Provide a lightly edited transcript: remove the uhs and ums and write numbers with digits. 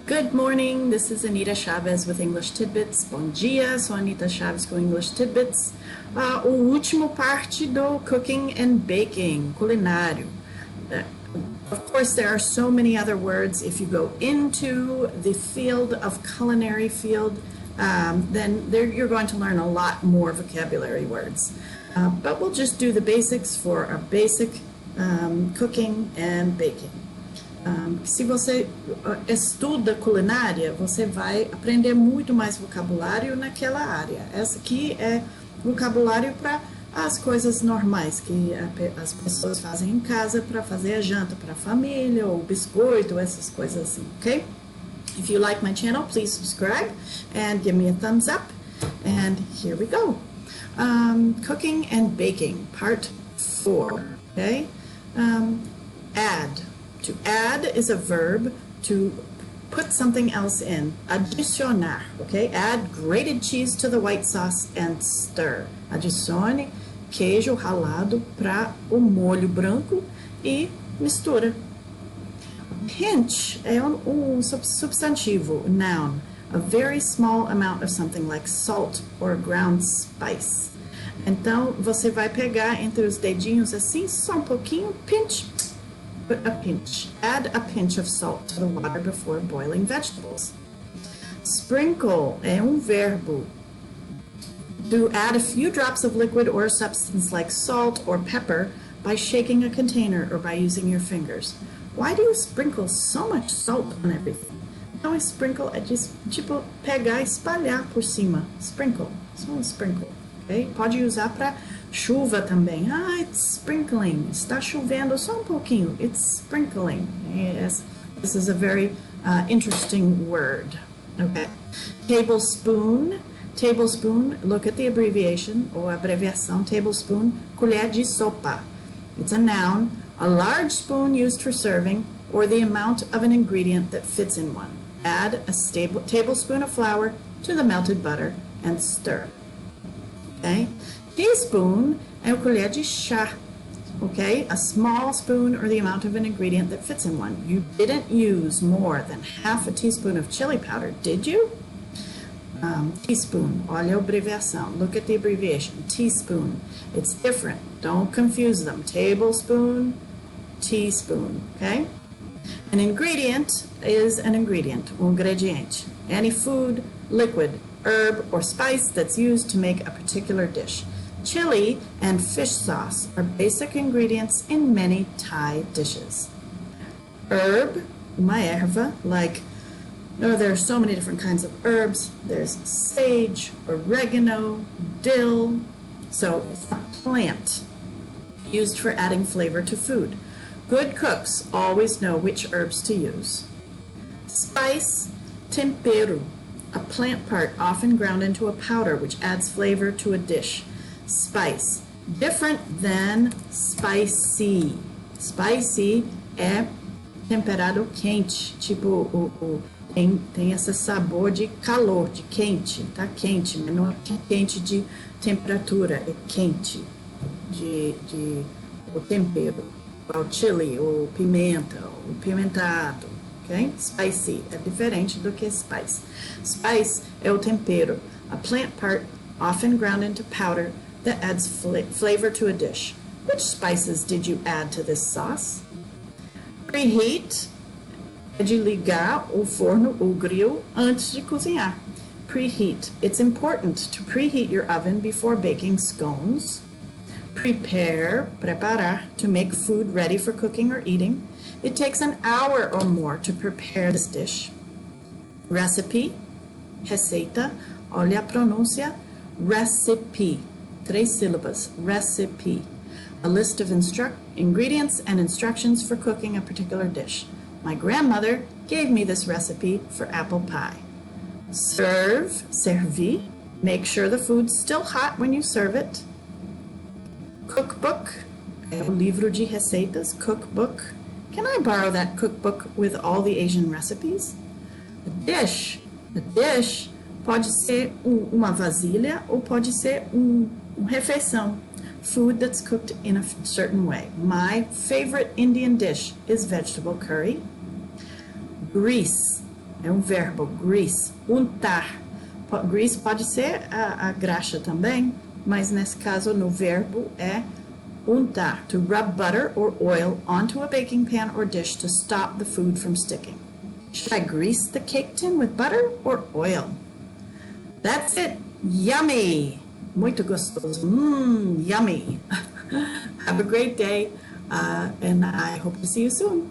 Good morning, this is Anita Chavez with English Tidbits. Bom dia, sou Anita Chaves com English Tidbits. O último parte do cooking and baking, culinário. Of course, there are so many other words. If you go into the field of culinary field, then you're going to learn a lot more vocabulary words. But we'll just do the basics for our basic cooking and baking. Se você estuda culinária, você vai aprender muito mais vocabulário naquela área. Essa aqui é vocabulário para as coisas normais que as pessoas fazem em casa para fazer a janta para a família, ou biscoito, essas coisas assim, ok? If you like my channel, please subscribe and give me a thumbs up. And here we go. Cooking and baking, part 4, okay? Add. To add is a verb to put something else in. Adicionar, okay? Add grated cheese to the white sauce and stir. Adicione queijo ralado para o molho branco e mistura. Pinch é substantivo, noun. A very small amount of something like salt or ground spice. Então, você vai pegar entre os dedinhos assim, só um pouquinho, pinch. Put a pinch. Add a pinch of salt to the water before boiling vegetables. Sprinkle é verbo. To add a few drops of liquid or a substance like salt or pepper by shaking a container or by using your fingers. Why do you sprinkle so much salt on everything? Então, sprinkle é tipo pegar e espalhar por cima. Sprinkle. Só sprinkle. Okay? Pode usar para chuva também. It's sprinkling. Está chovendo só um pouquinho. It's sprinkling. Yes. This is a very interesting word. Okay. Tablespoon. Tablespoon, look at the abbreviation, ou abreviação, tablespoon, colher de sopa. It's a noun, a large spoon used for serving, or the amount of an ingredient that fits in one. Add a tablespoon of flour to the melted butter and stir. Okay? Teaspoon é colher de chá. Okay? A small spoon or the amount of an ingredient that fits in one. You didn't use more than half a teaspoon of chili powder, did you? Teaspoon, olha a abbreviação. Look at the abbreviation. Teaspoon. It's different. Don't confuse them. Tablespoon, teaspoon. Okay? An ingredient is an ingredient, ingrediente. Any food, liquid, herb, or spice that's used to make a particular dish. Chili and fish sauce are basic ingredients in many Thai dishes. Herb, uma erva, like there are so many different kinds of herbs. There's sage, oregano, dill. So it's a plant used for adding flavor to food. Good cooks always know which herbs to use. Spice, tempero, a plant part often ground into a powder which adds flavor to a dish. Spice, different than spicy. Spicy é temperado quente, tipo tem esse sabor de calor, de quente, tá quente, mas não é quente de temperatura, é quente de o tempero, o chili, o pimenta, o pimentado, ok? Spicy é diferente do que spice. Spice é o tempero, a plant part often ground into powder that adds flavor to a dish. Which spices did you add to this sauce? Preheat é de ligar o forno, o grill, antes de cozinhar. Preheat. It's important to preheat your oven before baking scones. Prepare, preparar, to make food ready for cooking or eating. It takes an hour or more to prepare this dish. Recipe, receita, olha a pronúncia, recipe. 3 sílabas, recipe. A list of ingredients and instructions for cooking a particular dish. My grandmother gave me this recipe for apple pie. Serve, servir. Make sure the food's still hot when you serve it. Cookbook, é o livro de receitas, cookbook. Can I borrow that cookbook with all the Asian recipes? A dish pode ser uma vasilha ou pode ser uma refeição. Food that's cooked in a certain way. My favorite Indian dish is vegetable curry. Grease. é um verbo, grease, untar. Grease pode ser a graxa também, mas nesse caso no verbo é untar, to rub butter or oil onto a baking pan or dish to stop the food from sticking. Should I grease the cake tin with butter or oil? That's it. Yummy. Muito gostoso. Yummy. Have a great day, and I hope to see you soon.